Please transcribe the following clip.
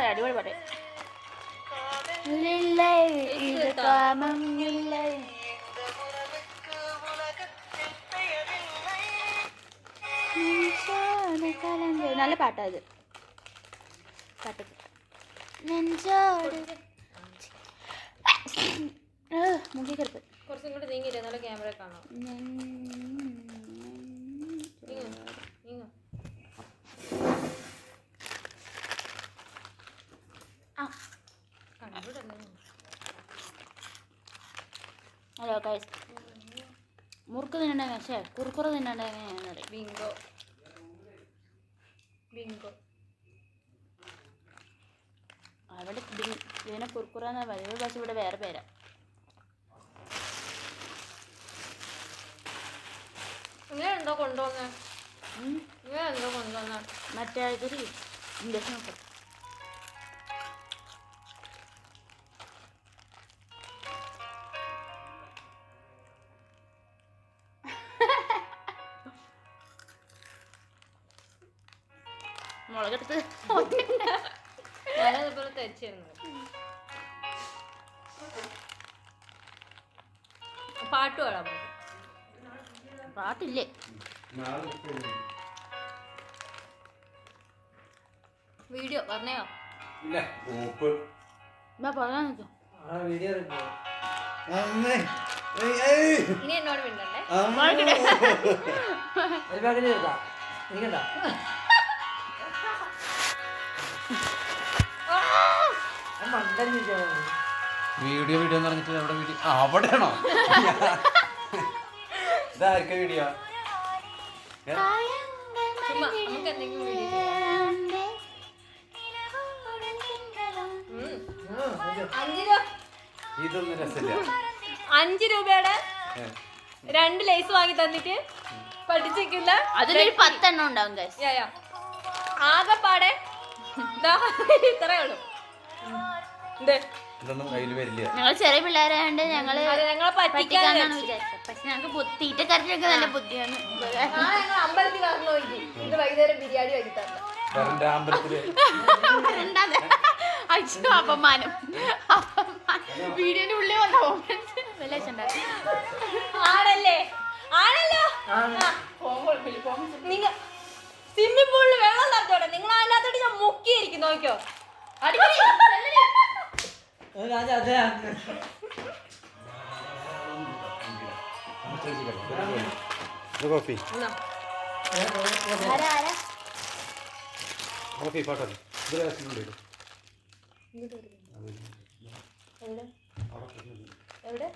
അടിപൊളി പാട്ട്. ഇത് കാമം നല്ല പാട്ടാ ഇത്. പാട്ട് നെഞ്ചോട് മുഖി കിടപ്പ് കുറച്ചും കൂടി നീങ്ങിയില്ലേ, നല്ല ക്യാമറ കാണാം. ഹലോ ഗൈസ്, മുറുക്ക് തിന്നണ്ടേ? പക്ഷേ കുറുക്കുറ തിന്നണ്ടേ? Bingo Bingo. അവിടെ ഇതിനെ കുറുക്കുറന്ന് പറയുന്നത്, പക്ഷെ ഇവിടെ വേറെ പേരാ. ഇങ്ങനെയുണ്ടോ കൊണ്ടുവന്നേ? ഇങ്ങനെയുണ്ടോ കൊണ്ടുവന്നേ? മറ്റേ ഇതൊരു ഇഞ്ചക്ഷൻ ഒക്കെ. മുളകെടുത്ത് ഞാനതുപോലെ തയ്ച്ചിരുന്നു. പാട്ട് പാടാൻ പാട്ടില്ലേ? വീഡിയോ പറഞ്ഞോ? പറയാൻ നിൽക്കും. ഇനി എന്നോട് മിണ്ടണ്ടേ. വീഡിയോ വീഡിയോ എന്ന് പറഞ്ഞിട്ട് അവിടെ വീഡിയോ അവിടെയാണോ? ഇതായിരിക്കും വീഡിയോ. നമുക്ക് എന്തെങ്കിലും വീഡിയോ ഇതൊന്നും രസമില്ല. 5 രൂപയുടെ 2 ലേസ് വാങ്ങി തന്നിട്ട് പഠിച്ചിരിക്കുന്ന അതിലൊരു 10 എണ്ണം ഉണ്ടാവും. ആകെപ്പാടെ ഇത്രേ ഉള്ളൂ. ഇതൊന്നും കയ്യിൽ വരില്ല. ഞങ്ങൾ ചെറിയ പിള്ളേരായോണ്ട് ഞങ്ങളെ പറ്റിക്കാന്നാണ് വിചാരിച്ചത്. പക്ഷെ ഞങ്ങൾക്ക് തീറ്റക്കാരൊക്കെ നല്ല ബുദ്ധിയാണ്. അമ്പലത്തിൽ പറഞ്ഞു പോയി ഇത് വൈകുന്നേരം ബിരിയാണി വാങ്ങി തന്നു. അപമാനം. വീഡിയോന്റെ ഉള്ളിൽ വന്നോ ആണല്ലേ? ആണല്ലോ. നിങ്ങൾ സ്വിമ്മിംഗ് പൂളിൽ വെള്ളം തറച്ചോട്ടെ. നിങ്ങൾ അതിനകത്തോട്ട് ഞാൻ മുക്കിയിരിക്കും. നോക്കിയോ? കോഫി കോഫി പാട്ടോ എവിടെ?